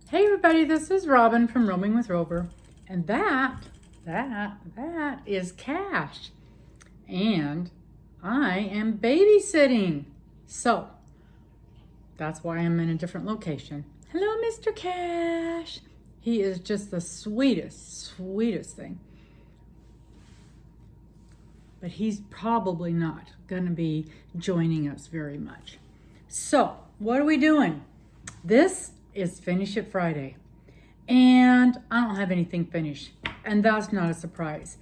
Hey everybody, this is Robin from Roaming with Rover, and that is Cash, and I am babysitting. So that's why I'm in a different location. Hello, Mr. Cash. He is just the sweetest thing. But he's probably not gonna be joining us very much. So what are we doing? This is Finish It Friday, and I don't have anything finished, and that's not a surprise.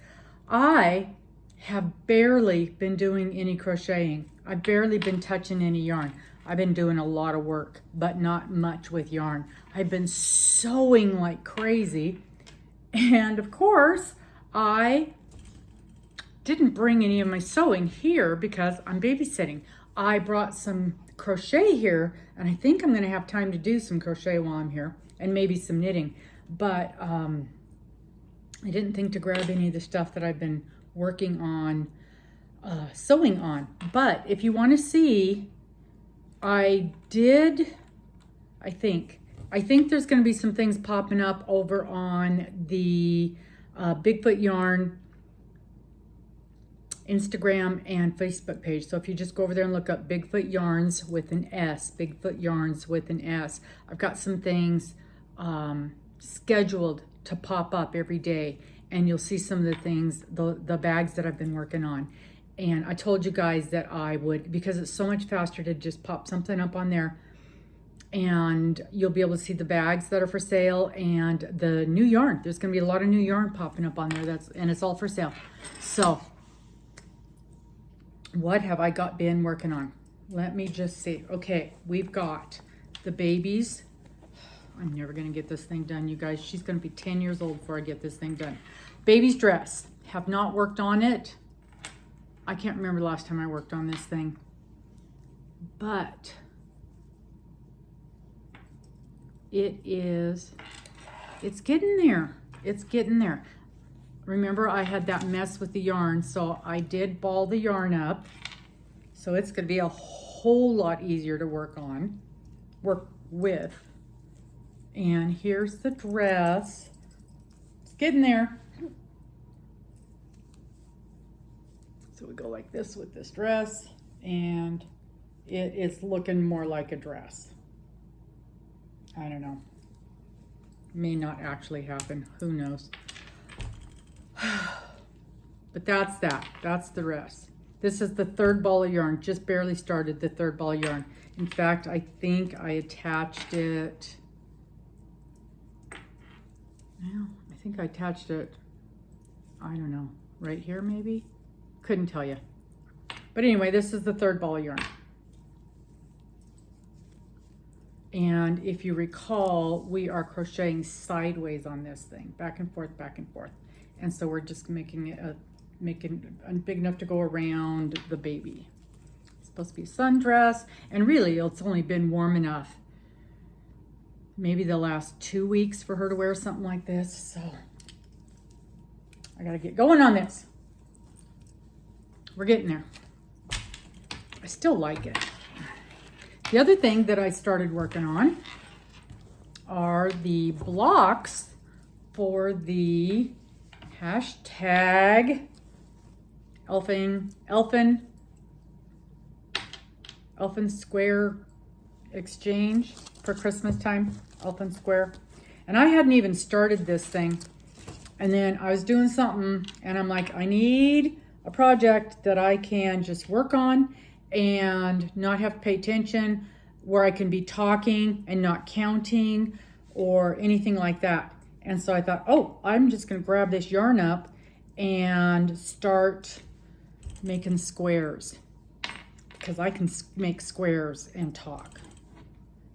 I have barely been doing any crocheting. I've barely been touching any yarn. I've been doing a lot of work, but not much with yarn. I've been sewing like crazy, and of course, I didn't bring any of my sewing here because I'm babysitting. I brought some crochet here, and I think I'm gonna have time to do some crochet while I'm here, and maybe some knitting, but I didn't think to grab any of the stuff that I've been working on, sewing on. But if you want to see, I think there's going to be some things popping up over on the Bigfoot Yarn Instagram and Facebook page. So if you just go over there and look up Bigfoot Yarns with an S, Bigfoot Yarns with an S, I've got some things scheduled to pop up every day, and you'll see some of the things, the bags that I've been working on. And I told you guys that I would, because it's so much faster to just pop something up on there, and you'll be able to see the bags that are for sale and the new yarn. There's going to be a lot of new yarn popping up on there, and it's all for sale. So what have I been working on? Let me just see. Okay, we've got the babies. I'm never gonna get this thing done, you guys. She's gonna be 10 years old before I get this thing done. Baby's dress. Have not worked on it. I can't remember the last time I worked on this thing. But it's getting there. It's getting there. Remember, I had that mess with the yarn, so I did ball the yarn up. So it's gonna be a whole lot easier to work with. And here's the dress. It's getting there. So we go like this with this dress, and it is looking more like a dress. I don't know. May not actually happen, who knows. But that's that. That's the rest. This is the third ball of yarn. Just barely started the third ball of yarn. In fact, I think I attached it. Well, I think I attached it, I don't know, right here maybe? Couldn't tell you. But anyway, this is the third ball of yarn. And if you recall, we are crocheting sideways on this thing, back and forth, back and forth. And so we're just making it big enough to go around the baby. It's supposed to be a sundress, and really it's only been warm enough, maybe the last 2 weeks, for her to wear something like this. So I gotta get going on this. We're getting there. I still like it. The other thing that I started working on are the blocks for the hashtag elfin square exchange for Christmas time, elfin square. And I hadn't even started this thing, and then I was doing something, and I'm like, I need a project that I can just work on and not have to pay attention, where I can be talking and not counting or anything like that. And so I thought, oh, I'm just gonna grab this yarn up and start making squares, because I can make squares and talk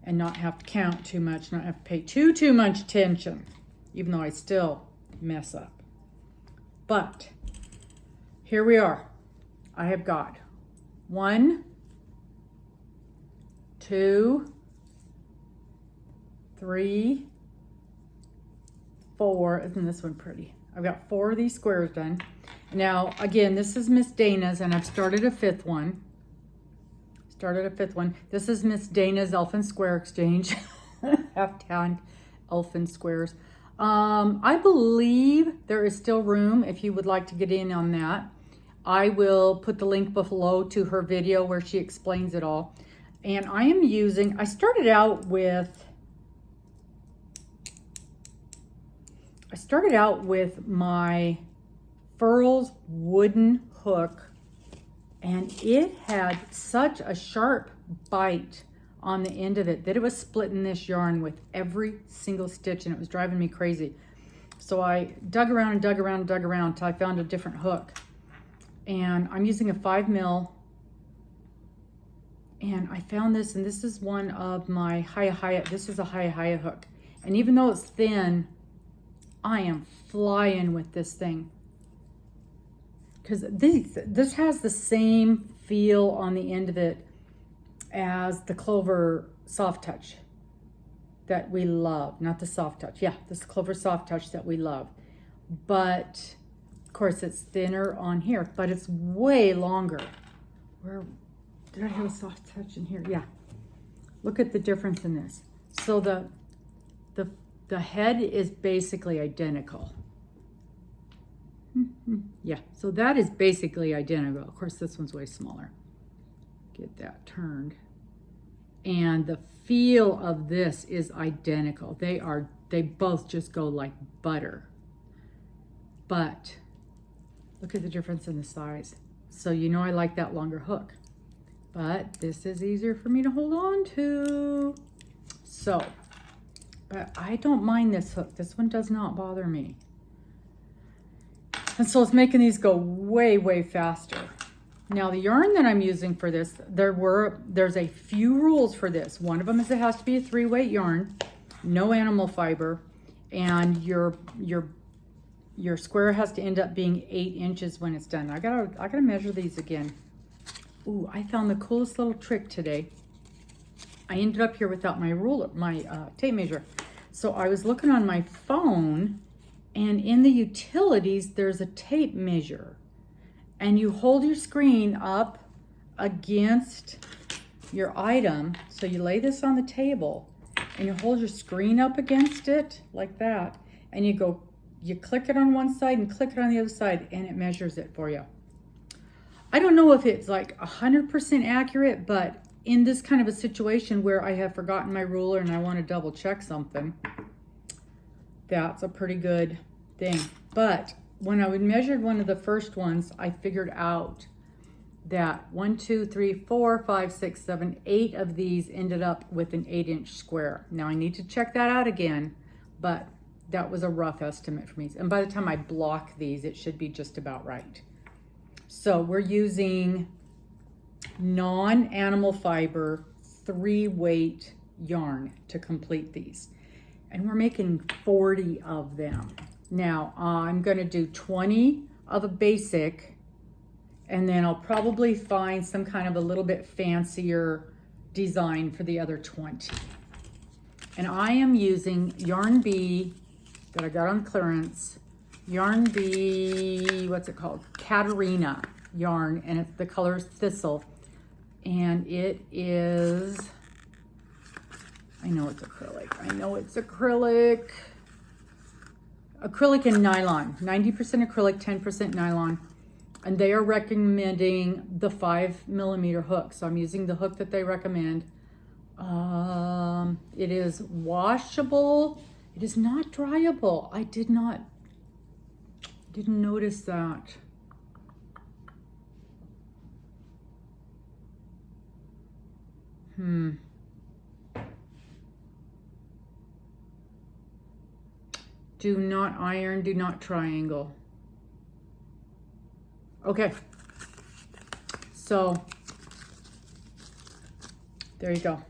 and not have to count too much, not have to pay too much attention, even though I still mess up. But here we are. I have got 1, 2, 3, 4. Isn't this one pretty? I've got 4 of these squares done. Now, again, this is Miss Dana's, and I've started a 5th one. This is Miss Dana's Elfin Square Exchange. elfin squares. I believe there is still room if you would like to get in on that. I will put the link below to her video where she explains it all. And I am using, I started out with my Furls wooden hook, and it had such a sharp bite on the end of it that it was splitting this yarn with every single stitch, and it was driving me crazy. So I dug around and dug around and dug around until I found a different hook. And I'm using a 5mm, and I found this, and this is one of my Hiya. This is a Hiya hook. And even though it's thin, I am flying with this thing. Because this has the same feel on the end of it as the Clover Soft Touch that we love. Not the Soft Touch. Yeah, this Clover Soft Touch that we love. But, of course, it's thinner on here, but it's way longer. Where did I have a Soft Touch in here? Yeah. Look at the difference in this. So the head is basically identical. Yeah, so that is basically identical. Of course, this one's way smaller. Get that turned. And the feel of this is identical. They both just go like butter. But look at the difference in the size. So you know I like that longer hook. But this is easier for me to hold on to. So, but I don't mind this hook. This one does not bother me. And so it's making these go way, way faster. Now the yarn that I'm using for this, there's a few rules for this. One of them is it has to be a 3-weight yarn, no animal fiber, and your square has to end up being 8 inches when it's done. I gotta measure these again. Ooh, I found the coolest little trick today. I ended up here without my ruler, my tape measure. So I was looking on my phone, and in the utilities, there's a tape measure. And you hold your screen up against your item. So you lay this on the table, and you hold your screen up against it like that. And you click it on one side and click it on the other side, and it measures it for you. I don't know if it's like 100% accurate, but in this kind of a situation where I have forgotten my ruler and I want to double check something, that's a pretty good thing. But when I measured one of the first ones, I figured out that 1, 2, 3, 4, 5, 6, 7, 8 of these ended up with an 8-inch square. Now I need to check that out again, but that was a rough estimate for me. And by the time I block these, it should be just about right. So we're using non-animal fiber 3-weight yarn to complete these. And we're making 40 of them. Now I'm gonna do 20 of a basic, and then I'll probably find some kind of a little bit fancier design for the other 20. And I am using Yarn Bee that I got on clearance. Yarn Bee, what's it called? Katarina yarn, and the color is Thistle. And it is, I know it's acrylic. Acrylic and nylon, 90% acrylic, 10% nylon. And they are recommending the 5mm hook. So I'm using the hook that they recommend. It is washable. It is not dryable. I didn't notice that. Do not iron, do not triangle. Okay. So, there you go.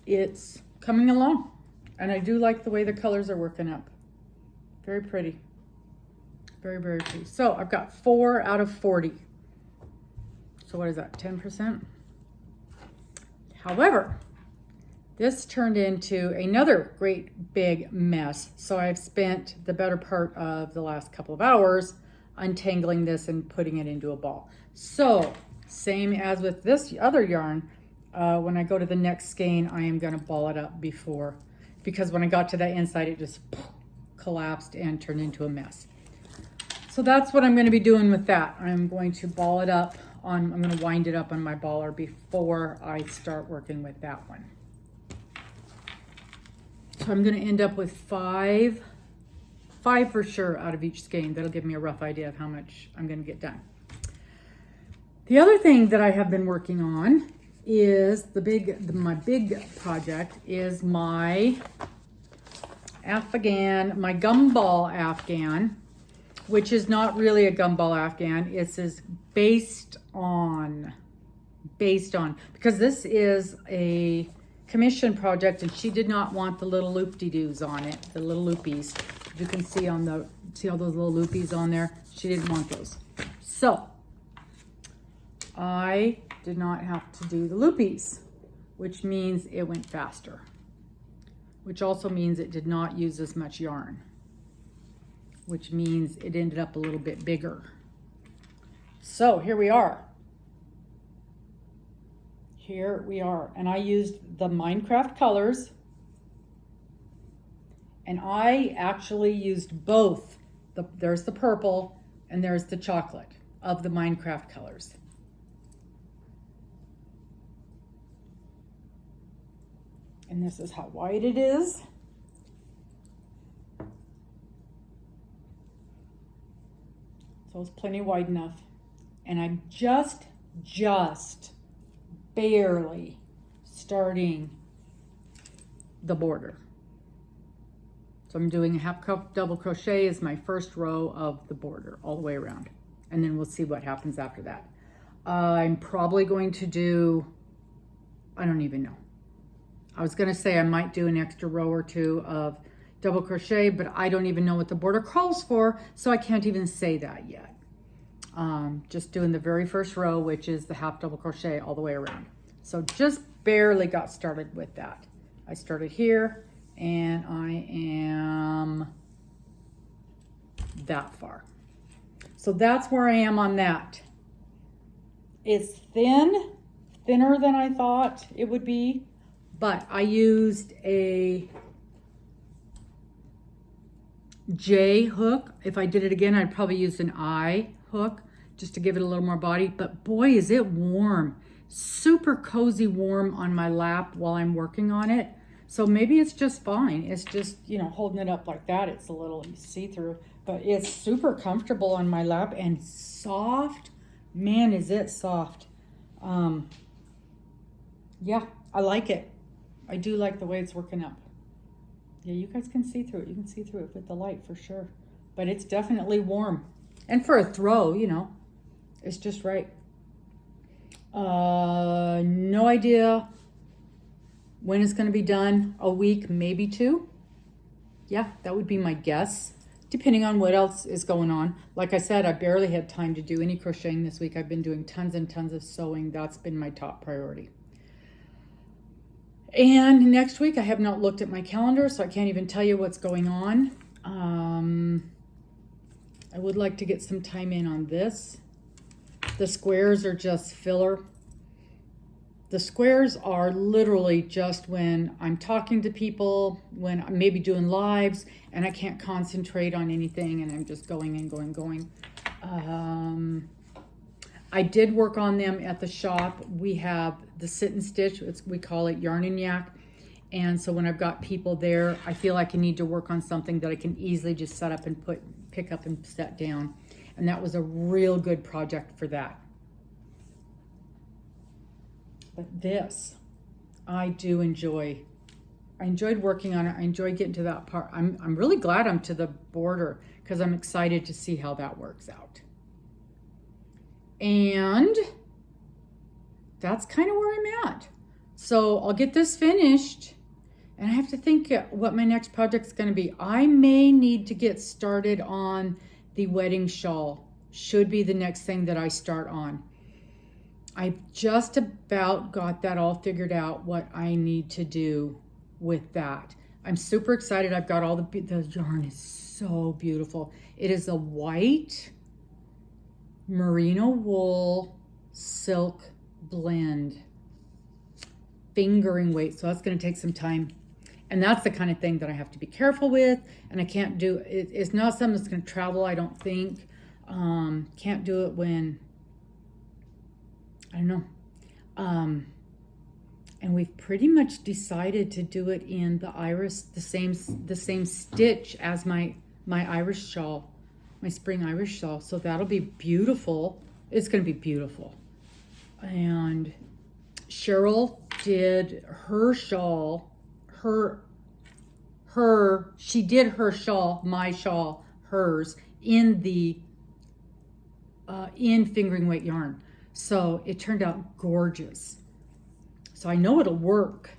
It's coming along, and I do like the way the colors are working up. Very pretty. Very, very pretty. So I've got 4 out of 40. So what is that, 10%? However, this turned into another great big mess. So I've spent the better part of the last couple of hours untangling this and putting it into a ball. So same as with this other yarn, when I go to the next skein, I am gonna ball it up before, because when I got to the inside, it just collapsed and turned into a mess. So that's what I'm gonna be doing with that. I'm going to ball it up on, I'm gonna wind it up on my baller before I start working with that one. So I'm gonna end up with five for sure out of each skein. That'll give me a rough idea of how much I'm gonna get done. The other thing that I have been working on is my big project is my Afghan, my gumball Afghan, which is not really a gumball Afghan. It's based on, because this is a commission project and she did not want the little loop-de-doos on it, the little loopies. You can see on the, see all those little loopies on there? She didn't want those. So I did not have to do the loopies, which means it went faster, which also means it did not use as much yarn, which means it ended up a little bit bigger. So here we are. Here we are. And I used the Minecraft colors, and I actually used both. There's the purple and there's the chocolate of the Minecraft colors. And this is how white it is. So it's plenty wide enough. And I'm just barely starting the border. So I'm doing a half cup double crochet as my first row of the border all the way around. And then we'll see what happens after that. I'm probably going to do, I don't even know. I was gonna say I might do an extra row or two of double crochet, but I don't even know what the border calls for, so I can't even say that yet. Just doing the very first row, which is the half double crochet all the way around. So just barely got started with that. I started here and I am that far. So that's where I am on that. It's thinner than I thought it would be, but I used a J hook. If I did it again, I'd probably use an I hook just to give it a little more body. But boy, is it warm. Super cozy warm on my lap while I'm working on it. So maybe it's just fine. It's just, you know, holding it up like that. It's a little see-through, but it's super comfortable on my lap and soft. Man, is it soft. Yeah, I like it. I do like the way it's working up. Yeah, you guys can see through it. You can see through it with the light for sure. But it's definitely warm. And for a throw, you know, it's just right. No idea when it's going to be done. A week, maybe 2. Yeah, that would be my guess, depending on what else is going on. Like I said, I barely had time to do any crocheting this week. I've been doing tons and tons of sewing. That's been my top priority. And next week, I have not looked at my calendar, so I can't even tell you what's going on. I would like to get some time in on this. The squares are just filler. The squares are literally just when I'm talking to people, when I'm maybe doing lives, and I can't concentrate on anything, and I'm just going and going. I did work on them at the shop. We have the sit and stitch, we call it yarn and yak. And so when I've got people there, I feel like I need to work on something that I can easily just set up and pick up and set down. And that was a real good project for that. But this, I do enjoy. I enjoyed working on it. I enjoyed getting to that part. I'm really glad I'm to the border because I'm excited to see how that works out. And that's kind of where I'm at. So I'll get this finished and I have to think what my next project's going to be. I may need to get started on the wedding shawl. Should be the next thing that I start on. I've just about got that all figured out, what I need to do with that. I'm super excited. I've got all the yarn is so beautiful. It is a white merino wool silk blend. fingering weight, so that's going to take some time. And that's the kind of thing that I have to be careful with, and I can't do it. It's not something that's going to travel, I don't think. Can't do it when, I don't know. And we've pretty much decided to do it in the iris, the same stitch as my Irish shawl, my spring Irish shawl. So that'll be beautiful. It's going to be beautiful. And Cheryl did her shawl, she did her shawl, my shawl, hers, in the, in fingering weight yarn. So it turned out gorgeous. So I know it'll work,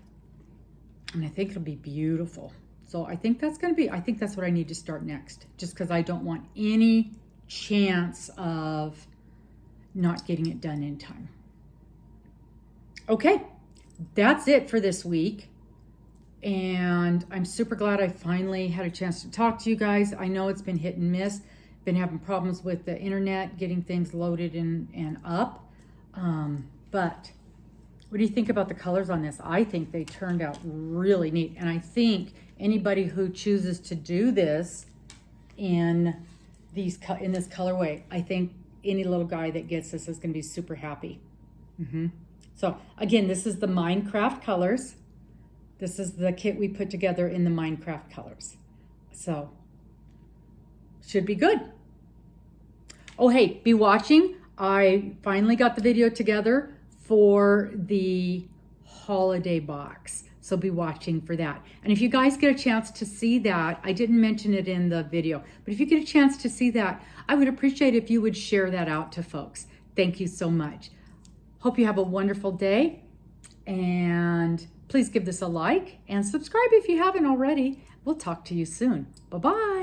and I think it'll be beautiful. So I think that's what I need to start next, just because I don't want any chance of not getting it done in time. Okay, that's it for this week. And I'm super glad I finally had a chance to talk to you guys. I know it's been hit and miss. Been having problems with the internet, getting things loaded and up. But what do you think about the colors on this? I think they turned out really neat. And I think anybody who chooses to do this in this colorway, I think any little guy that gets this is going to be super happy. So again, this is the Minecraft colors. This is the kit we put together in the Minecraft colors. So should be good. Oh, hey, be watching. I finally got the video together for the holiday box. So be watching for that. And if you guys get a chance to see that, I didn't mention it in the video, but if you get a chance to see that, I would appreciate if you would share that out to folks. Thank you so much. Hope you have a wonderful day, and please give this a like and subscribe if you haven't already. We'll talk to you soon. Bye-bye.